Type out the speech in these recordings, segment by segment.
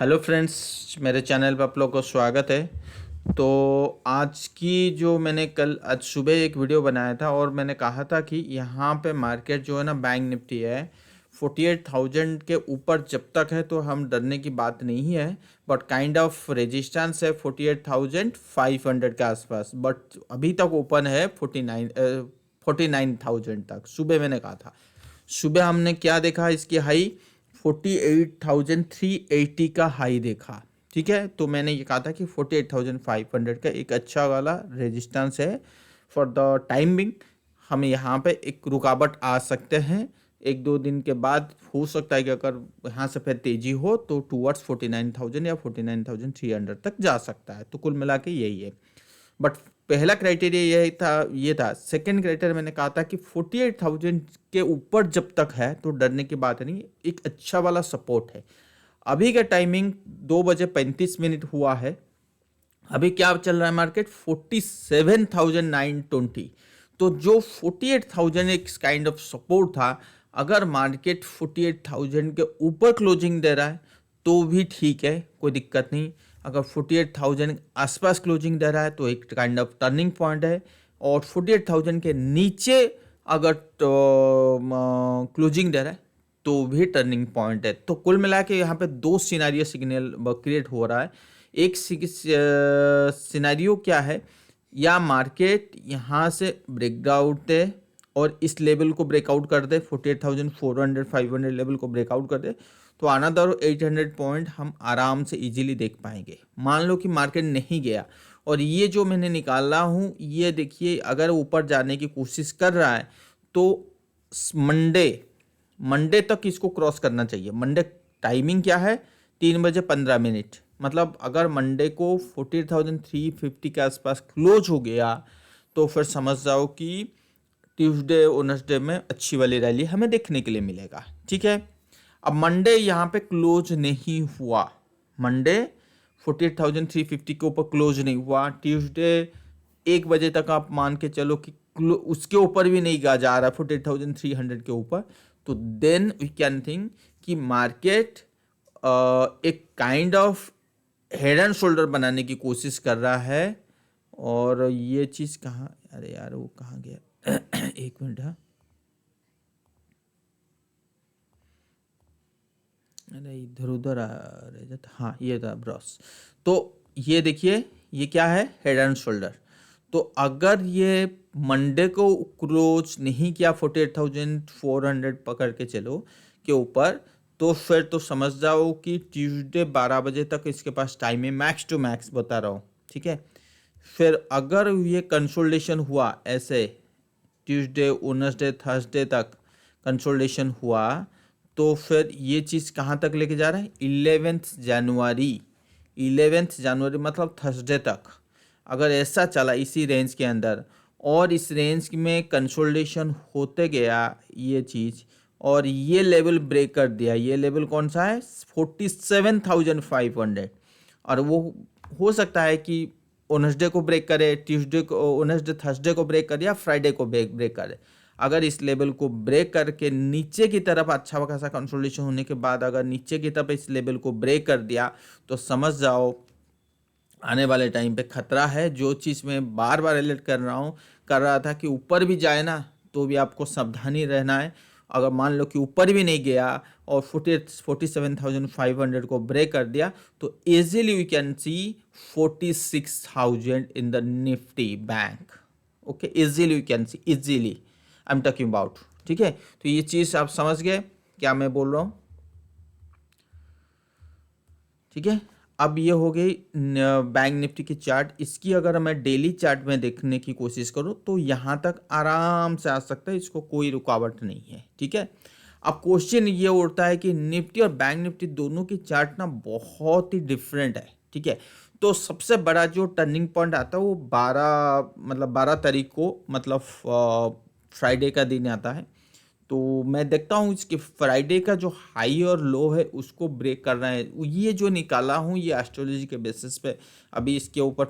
Hello friends, मेरे channel पर आप लोग को स्वागत है। तो आज की जो मैंने कल आज सुबह एक वीडियो बनाया था और मैंने कहा था कि यहाँ पे मार्केट जो है ना, बैंक निफ्टी है 48,000 के ऊपर जब तक है तो हम डरने की बात नहीं है। बट काइंड ऑफ रेजिस्टेंस है 48,500 के आसपास। बट अभी तक ओपन है 49,000 तक। सुबह मैंने कहा था, सुबह हमने क्या देखा, इसकी हाई 48,380 का हाई देखा। ठीक है, तो मैंने ये कहा था कि 48,500 का एक अच्छा वाला रेजिस्टेंस है फॉर द टाइमिंग। हमें यहाँ पे एक रुकावट आ सकते हैं। एक दो दिन के बाद हो सकता है कि अगर यहाँ से फिर तेजी हो तो टूवर्ड्स 49,000 या 49,300 तक जा सकता है। तो कुल मिला के यही है। बट पहला क्राइटेरिया ये था। सेकंड क्राइटेरिया मैंने कहा था कि 48,000 के ऊपर जब तक है तो डरने की बात नहीं, एक अच्छा वाला सपोर्ट है। अभी का टाइमिंग 2 बजे 35 मिनट हुआ है। अभी क्या चल रहा है मार्केट 47,920। तो जो 48,000 एक काइंड ऑफ सपोर्ट था, अगर मार्केट 48,000 के ऊपर क्लोजिंग दे रहा है तो भी ठीक है, कोई दिक्कत नहीं। अगर 48,000 आसपास क्लोजिंग दे रहा है तो एक काइंड ऑफ टर्निंग पॉइंट है। और 48,000 के नीचे अगर क्लोजिंग दे रहा है तो भी टर्निंग पॉइंट है। तो कुल मिला के यहाँ पे दो सिनारियो सिग्नल क्रिएट हो रहा है। एक सिनेरियो क्या है, या मार्केट यहाँ से ब्रेकआउट दे और इस लेवल को ब्रेकआउट कर दे, 48,400 500 लेवल को ब्रेकआउट कर दे, तो अनदर 800 पॉइंट हम आराम से इजीली देख पाएंगे। मान लो कि मार्केट नहीं गया और ये जो मैंने निकाला हूँ, ये देखिए, अगर ऊपर जाने की कोशिश कर रहा है तो मंडे मंडे तक इसको क्रॉस करना चाहिए। मंडे टाइमिंग क्या है, 3 बजे 15 मिनट। मतलब अगर मंडे को 40,350 के आसपास क्लोज हो गया तो फिर समझ जाओ कि ट्यूसडे वेडनेसडे में अच्छी वाली रैली हमें देखने के लिए मिलेगा। ठीक है, अब मंडे यहाँ पे क्लोज नहीं हुआ। मंडे 48,350 के ऊपर क्लोज नहीं हुआ। ट्यूसडे 1 बजे तक आप मान के चलो कि उसके ऊपर भी नहीं जा रहा 48,300 के ऊपर। तो देन वी कैन थिंक कि मार्केट एक kind of head and shoulder बनाने की कोशिश कर रहा है। और ये चीज़ कहाँ, अरे यार वो कहाँ गया एक मिनट। हाँ, अरे इधर उधर आ रहे थे। हाँ, ये था ब्रॉस। तो ये देखिए, ये क्या है, हेड एंड शोल्डर। तो अगर ये मंडे को क्लोज नहीं किया 48,400 पकड़ के चलो के ऊपर, तो फिर तो समझ जाओ कि ट्यूसडे 12 बजे तक इसके पास टाइम है, मैक्स टू मैक्स बता रहा हूँ। ठीक है, फिर अगर ये कंसोलिडेशन हुआ ऐसे, ट्यूसडे वेडनेसडे थर्सडे तक कंसोलिडेशन हुआ, तो फिर ये चीज़ कहाँ तक लेके जा रहा है, 11 जनवरी। 11 जनवरी मतलब थर्सडे तक अगर ऐसा चला इसी रेंज के अंदर, और इस रेंज में कंसोलिडेशन होते गया ये चीज़, और ये लेवल ब्रेक कर दिया। ये लेवल कौन सा है, 47,500। और वो हो सकता है कि वेडनेसडे को ब्रेक करे, ट्यूसडे को, वेडनेसडे थर्सडे को ब्रेक करे, या फ्राइडे को ब्रेक करे। अगर इस लेवल को ब्रेक करके नीचे की तरफ अच्छा खासा कंसोलिडेशन होने के बाद अगर नीचे की तरफ इस लेवल को ब्रेक कर दिया, तो समझ जाओ आने वाले टाइम पे खतरा है। जो चीज़ मैं बार बार अलर्ट कर रहा था कि ऊपर भी जाए ना तो भी आपको सावधानी रहना है। अगर मान लो कि ऊपर भी नहीं गया और 47,500 को ब्रेक कर दिया, तो easily we can see 46,000 in the Nifty bank. Okay, easily we can see, easily I am talking about. ठीक है, तो ये चीज़ आप समझ गए क्या मैं बोल रहा हूँ। ठीक है, अब ये हो गई बैंक निफ्टी की चार्ट। इसकी अगर मैं डेली चार्ट में देखने की कोशिश करूँ तो यहाँ तक आराम से आ सकता है, इसको कोई रुकावट नहीं है। ठीक है, अब क्वेश्चन ये उठता है कि निफ्टी और बैंक निफ्टी दोनों की चार्ट ना बहुत ही डिफरेंट है। ठीक है, तो सबसे बड़ा जो टर्निंग पॉइंट आता है वो 12 तारीख को, मतलब फ्राइडे का दिन आता है। तो मैं देखता हूँ इसके फ्राइडे का जो हाई और लो है उसको ब्रेक करना है। ये जो निकाला हूँ ये एस्ट्रोलॉजी के बेसिस पे, अभी इसके ऊपर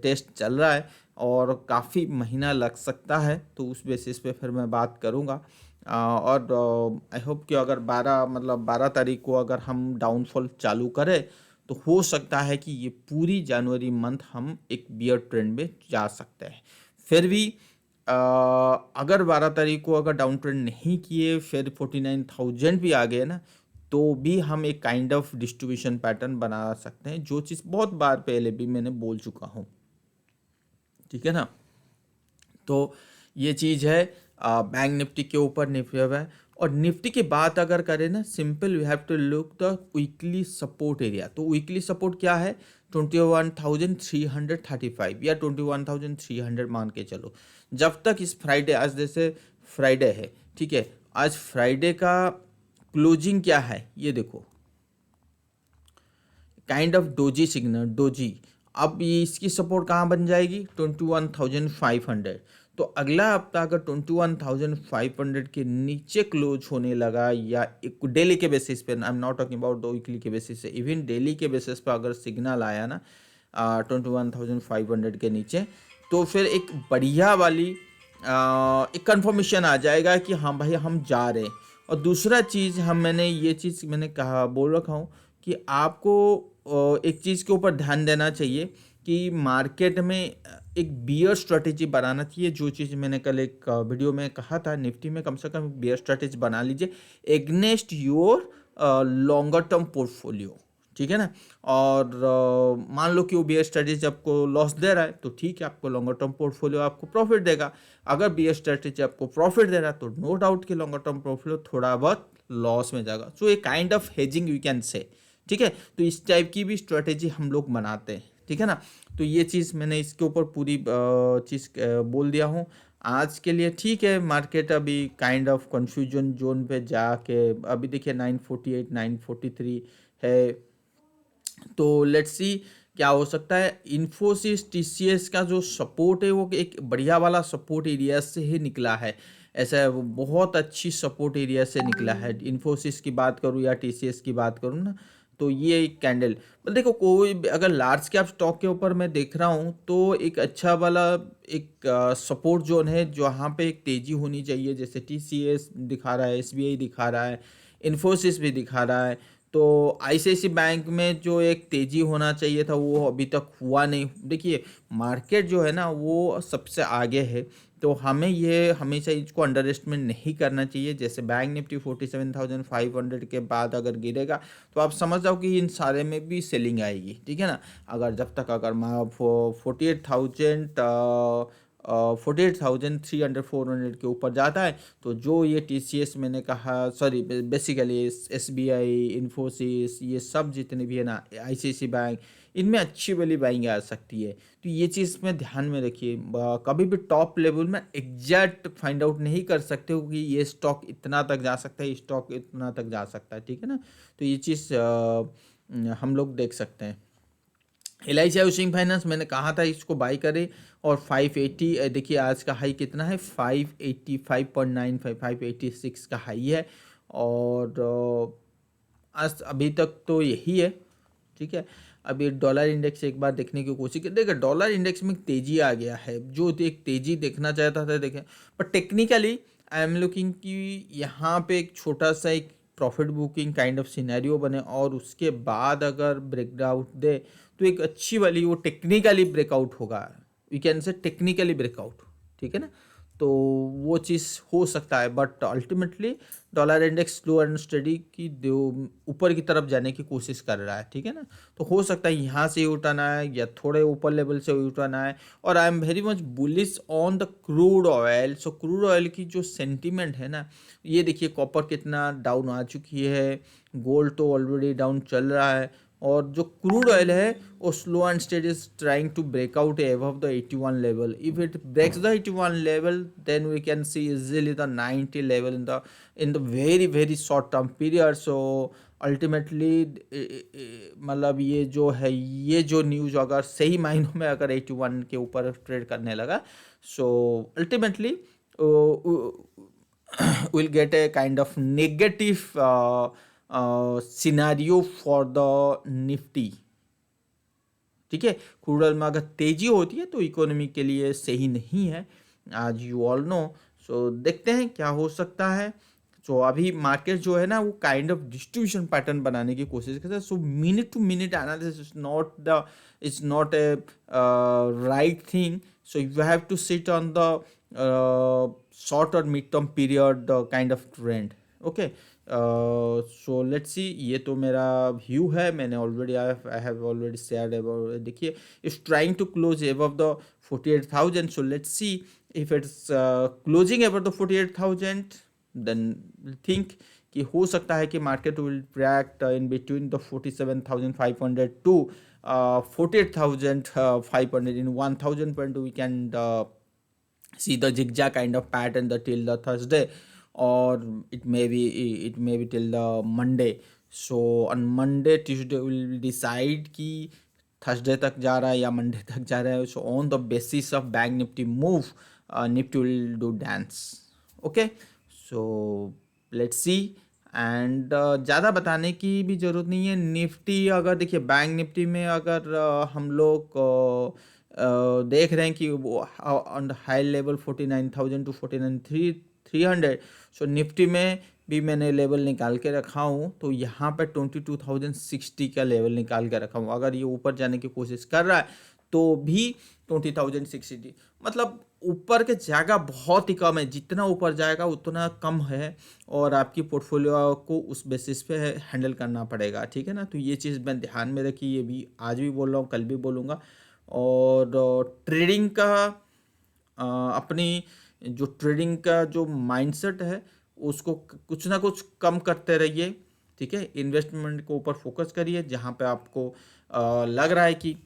टेस्ट चल रहा है और काफ़ी महीना लग सकता है, तो उस बेसिस पे फिर मैं बात करूँगा। और आई होप कि अगर 12 तारीख को अगर हम डाउनफॉल चालू करें तो हो सकता है कि ये पूरी जनवरी मंथ हम एक बियर ट्रेंड में जा सकते हैं। फिर भी अगर 12 तारीख को अगर डाउन ट्रेंड नहीं किए, फिर 49,000 भी आ गए ना, तो भी हम एक काइंड ऑफ डिस्ट्रीब्यूशन पैटर्न बना सकते हैं, जो चीज़ बहुत बार पहले भी मैंने बोल चुका हूँ। ठीक है ना। तो ये चीज़ है बैंक निफ्टी के ऊपर निफ्टी है। और निफ्टी की बात अगर करें ना, simple we have to look the weekly support area. तो वीकली सपोर्ट क्या है? 21,335 या 21,300 मान के चलो। जब तक इस फ्राइडे, आज जैसे फ्राइडे है, ठीक है, आज फ्राइडे का क्लोजिंग क्या है ये देखो, kind of doji signal, doji. अब ये इसकी सपोर्ट कहाँ बन जाएगी? 21,500। तो अगला हफ्ता अगर 21,500 के नीचे क्लोज होने लगा, या एक डेली के बेसिस पे, I am not talking about weekly के बेसिस से, इवन डेली के बेसिस पे अगर सिग्नल आया ना 21,500 के नीचे, तो फिर एक बढ़िया वाली एक कंफर्मेशन आ जाएगा कि हाँ भाई हम जा रहे हैं। और दूसरा चीज़ मैंने ये चीज़ मैंने कहा, बोल रखा हूँ कि आपको एक चीज़ के ऊपर ध्यान देना चाहिए कि मार्केट में एक बियर स्ट्रेटेजी बनाना चाहिए। जो चीज़ मैंने कल एक वीडियो में कहा था, निफ्टी में कम से कम बियर स्ट्रेटेजी बना लीजिए against your longer term portfolio. ठीक है ना। और मान लो कि वो बियर स्ट्रेटेजी आपको लॉस दे रहा है तो ठीक है, आपको लॉन्गर टर्म पोर्टफोलियो आपको प्रॉफिट देगा। अगर बियर स्ट्रेटेजी आपको प्रॉफिट दे रहा है तो नो डाउट कि लॉन्गर टर्म पोर्टफोलियो थोड़ा बहुत लॉस में जाएगा। So a kind of hedging we can say. ठीक है। तो इस टाइप की भी स्ट्रेटेजी हम लोग बनाते हैं। ठीक है ना। तो ये चीज़ मैंने इसके ऊपर पूरी चीज़ बोल दिया हूँ आज के लिए। ठीक है, मार्केट अभी काइंड ऑफ कंफ्यूजन जोन पे जाके अभी देखिए 948 943 है। तो लेट्स सी क्या हो सकता है। इन्फोसिस टीसीएस का जो सपोर्ट है वो एक बढ़िया वाला सपोर्ट एरिया से ही निकला है। ऐसा वो बहुत अच्छी सपोर्ट एरिया से निकला है। इन्फोसिस की बात करूँ या टीसीएस की बात करूँ ना, तो ये एक कैंडल, देखो कोई अगर लार्ज कैप स्टॉक के ऊपर मैं देख रहा हूँ तो एक अच्छा वाला एक सपोर्ट जोन है जहाँ पे एक तेजी होनी चाहिए। जैसे टीसीएस दिखा रहा है, एसबीआई दिखा रहा है, इन्फोसिस भी दिखा रहा है। तो आईसीआईसीआई बैंक में जो एक तेजी होना चाहिए था वो अभी तक हुआ नहीं। देखिए मार्केट जो है ना वो सबसे आगे है, तो हमें ये हमेशा इसको अंडर एस्टिमेट नहीं करना चाहिए। जैसे बैंक निफ्टी 47,500 के बाद अगर गिरेगा तो आप समझ जाओ कि इन सारे में भी सेलिंग आएगी। ठीक है ना। अगर जब तक अगर 48,300 400 के ऊपर जाता है तो जो ये टीसीएस मैंने कहा, सॉरी बेसिकली एसबीआई, इन्फोसिस, ये सब जितने भी है ना, आईसीआईसीआई बैंक, इनमें अच्छी वाली बाइंग आ सकती है। तो ये चीज़ में ध्यान में रखिए। कभी भी टॉप लेवल में एग्जैक्ट फाइंड आउट नहीं कर सकते हो कि ये स्टॉक इतना तक जा सकता है, स्टॉक इतना तक जा सकता है। ठीक है ना। तो ये चीज़ हम लोग देख सकते हैं। LIC हाउसिंग फाइनेंस मैंने कहा था इसको बाई करें, और 580 देखिए आज का हाई कितना है, 585.95, 586 का हाई है। और आज अभी तक तो यही है। ठीक है। अभी डॉलर इंडेक्स एक बार देखने की कोशिश की, देखिए डॉलर इंडेक्स में तेजी आ गया है, जो एक तेजी देखना चाहता था देखें। पर टेक्निकली आई एम लुकिंग कि यहाँ पे एक छोटा सा एक profit booking kind of scenario बने, और उसके बाद अगर ब्रेकआउट दे तो एक अच्छी वाली वो टेक्निकली ब्रेकआउट होगा। We can say technically breakout. ठीक है ना। तो वो चीज़ हो सकता है, but ultimately dollar index slow and steady की ऊपर की तरफ जाने की कोशिश कर रहा है। ठीक है ना। तो हो सकता है यहाँ से उठाना है या थोड़े ऊपर लेवल से उठाना है। और I am very much bullish on the crude oil. So crude oil की जो सेंटीमेंट है ना, ये देखिए कॉपर कितना डाउन आ चुकी है, गोल्ड तो ऑलरेडी डाउन चल रहा है, और जो क्रूड ऑयल है वो slow and steady is trying to break out above the 81 level. If it breaks the 81 level, then we can see easily the 90 level in the very very short term period. So ultimately मतलब ये जो है, ये जो news अगर सही मायनों में अगर 81 के ऊपर ट्रेड करने लगा, so ultimately will get A kind of negative scenario for the Nifty. ठीक है। क्रूड ऑयल में अगर तेजी होती है तो इकोनॉमी के लिए सही नहीं है, आज यू ऑल नो। सो देखते हैं क्या हो सकता है। सो अभी मार्केट जो है ना वो काइंड ऑफ डिस्ट्रीब्यूशन पैटर्न बनाने की कोशिश करता है। So minute to minute analysis is not a right thing. So you have to sit on the short और mid term period kind of trend. Okay, so let's see. ये तो मेरा view है, मैंने already I have already shared about. देखिए, it's trying to close above the 48,000। So let's see if it's closing above the 48,000, then think कि हो सकता है कि market will react in between the 47,500 to 48,500 in 1,000 point. We can see the zigzag kind of pattern the till the Thursday, or it may be till the Monday. So on Monday Tuesday will decide कि Thursday तक जा रहा है या Monday तक जा रहा है. So on the basis of bank Nifty move, Nifty will do dance. Okay, so let's C. And ज़्यादा बताने की भी ज़रूरत नहीं है. निफ्टी अगर देखिए, बैंक निफ्टी में अगर हम लोग देख रहे हैं कि वो on the high level 49,000 to 49,300. So Nifty में भी मैंने लेवल निकाल के रखा हूँ, तो यहाँ पे 22,060 का लेवल निकाल के रखा हूँ. अगर ये ऊपर जाने की कोशिश कर रहा है तो भी 20,060, मतलब ऊपर के जगह बहुत ही कम है. जितना ऊपर जाएगा उतना कम है, और आपकी पोर्टफोलियो को उस बेसिस पे हैंडल करना पड़ेगा. ठीक है ना. तो ये चीज़ मैं ध्यान में रखी, ये भी आज भी बोल रहा हूँ, कल भी बोलूँगा. और ट्रेडिंग का अपनी जो ट्रेडिंग का जो माइंडसेट है उसको कुछ ना कुछ कम करते रहिए. ठीक है, इन्वेस्टमेंट के ऊपर फोकस करिए. जहाँ पे आपको लग रहा है कि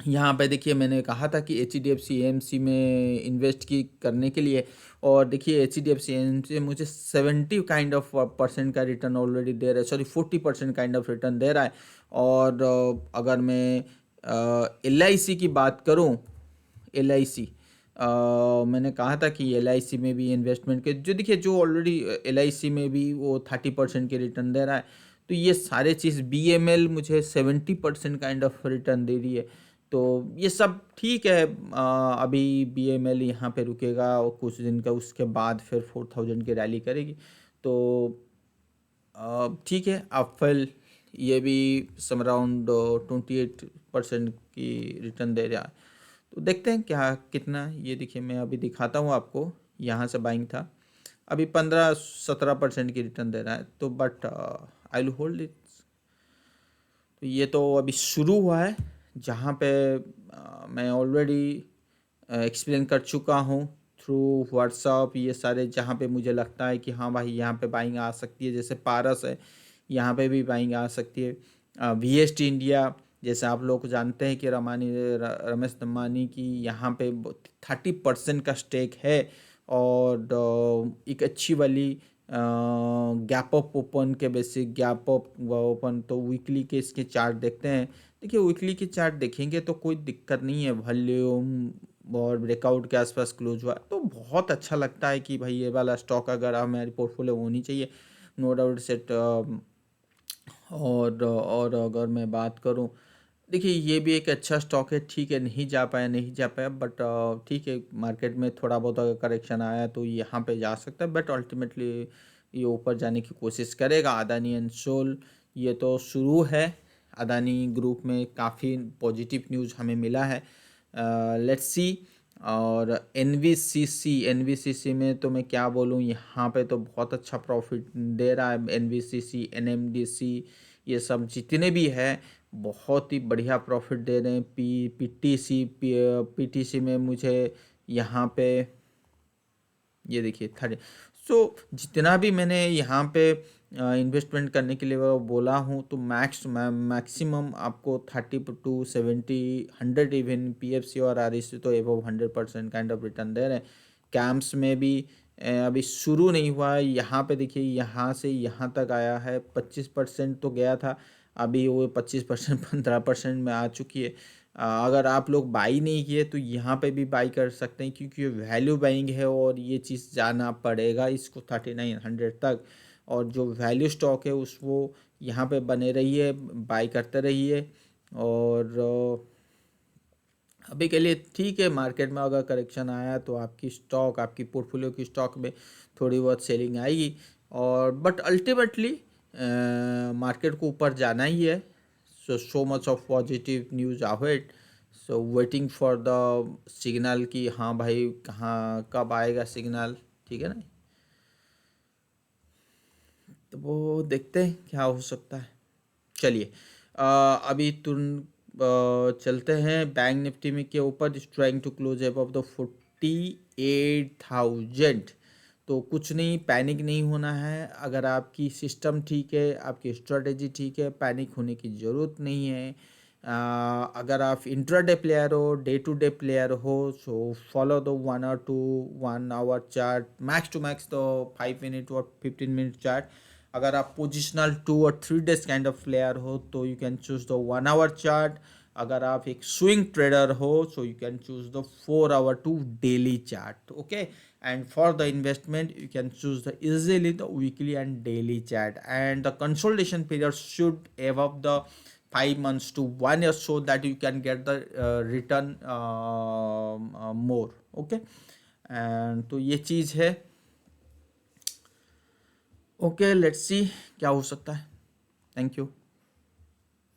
यहाँ पे देखिए, मैंने कहा था कि HDFC AMC में इन्वेस्ट की करने के लिए, और देखिए HDFC AMC मुझे 70 काइंड ऑफ परसेंट का रिटर्न ऑलरेडी दे रहा है, सॉरी 40% काइंड ऑफ रिटर्न दे रहा है. और अगर मैं LIC की बात करूँ, LIC मैंने कहा था कि LIC में भी इन्वेस्टमेंट के जो देखिए, जो ऑलरेडी LIC में भी वो 30% के रिटर्न दे रहा है. तो ये सारे चीज़ BML मुझे 70% काइंड ऑफ रिटर्न दे रही है. तो ये सब ठीक है. अभी BML यहाँ पे रुकेगा और कुछ दिन का, उसके बाद फिर 4,000 की रैली करेगी. तो ठीक है. एप्पल ये भी सम अराउंड 28% की रिटर्न दे रहा है. तो देखते हैं क्या कितना. ये देखिए, मैं अभी दिखाता हूँ आपको. यहाँ से बाइंग था, अभी 15-17% की रिटर्न दे रहा है. तो but I will hold it. तो ये तो अभी शुरू हुआ है, जहाँ पे मैं ऑलरेडी एक्सप्लेन कर चुका हूँ थ्रू व्हाट्सअप. ये सारे जहाँ पे मुझे लगता है कि हाँ भाई, यहाँ पे बाइंग आ सकती है. जैसे पारस है, यहाँ पे भी बाइंग आ सकती है. VST इंडिया, जैसे आप लोग जानते हैं कि रमेश दमानी की यहाँ पे 30% का स्टेक है. और एक अच्छी वाली गैप अप ओपन के बेसिक गैप अप ओपन. तो वीकली के इसके चार्ट देखते हैं. देखिए, वीकली के चार्ट देखेंगे तो कोई दिक्कत नहीं है. वॉल्यूम और ब्रेकआउट के आसपास क्लोज हुआ तो बहुत अच्छा लगता है कि भाई ये वाला स्टॉक अगर हमारी पोर्टफोलियो होनी चाहिए, नो डाउट सेट. और अगर मैं बात करूं, देखिए ये भी एक अच्छा स्टॉक है. ठीक है, नहीं जा पाया बट ठीक है, मार्केट में थोड़ा बहुत अगर करेक्शन आया तो यहाँ पे जा सकता है. बट अल्टीमेटली ये ऊपर जाने की कोशिश करेगा. अदानी एंड सोल, ये तो शुरू है. अदानी ग्रुप में काफ़ी पॉजिटिव न्यूज़ हमें मिला है. Let's see. और NVCC में तो मैं क्या बोलूँ, यहाँ पे तो बहुत अच्छा प्रॉफिट दे रहा है. NVCC, NMDC, ये सब जितने भी है बहुत ही बढ़िया प्रॉफिट दे रहे हैं. PTC में मुझे यहाँ पे ये देखिए 30. सो जितना भी मैंने यहाँ पे इन्वेस्टमेंट करने के लिए वो बोला हूँ, तो मैक्सिमम आपको 30 to 70 100, इवन PFC और REC तो एबव 100% काइंड ऑफ रिटर्न दे रहे हैं. कैम्प्स में भी अभी शुरू नहीं हुआ है. यहाँ पे देखिए, यहाँ से यहाँ तक आया है. 25% तो गया था, अभी वो 25% 15% में आ चुकी है. अगर आप लोग बाई नहीं किए तो यहाँ पे भी बाई कर सकते हैं, क्योंकि ये वैल्यू बाइंग है और ये चीज़ जाना पड़ेगा इसको 3900 तक. और जो वैल्यू स्टॉक है उसको यहाँ पे बने रहिए, बाई करते रहिए. और अभी के लिए ठीक है। मार्केट में अगर करेक्शन आया तो आपकी स्टॉक, आपकी पोर्टफोलियो की स्टॉक में थोड़ी बहुत सेलिंग आएगी, और बट अल्टीमेटली मार्केट को ऊपर जाना ही है। So much of positive news ahead, so waiting for the signal कि हाँ भाई कहाँ कब आएगा सिग्नल, ठीक है ना। तो वो देखते हैं क्या हो सकता है। चलिए अभी चलते हैं बैंक निफ्टी में के ऊपर। Is trying to close above the 48,000। तो कुछ नहीं, पैनिक नहीं होना है। अगर आपकी सिस्टम ठीक है, आपकी स्ट्रेटेजी ठीक है, पैनिक होने की ज़रूरत नहीं है। अगर आप इंट्राडे प्लेयर हो, डे टू डे प्लेयर हो, so follow the 1 hour chart, max to max तो 5 मिनट और 15 मिनट चार्ट। अगर आप पोजिशनल 2 और 3 डेज काइंड ऑफ प्लेयर हो तो you can choose the 1 hour chart. अगर आप एक स्विंग ट्रेडर हो so you can choose the 4 hour to daily chart, okay. And for the investment you can choose the easily the weekly and daily chart, and the consolidation period should above the 5 months to 1 year so that you can get the return more, okay। And तो ये चीज़ है, okay. Let's see क्या हो सकता है। Thank you.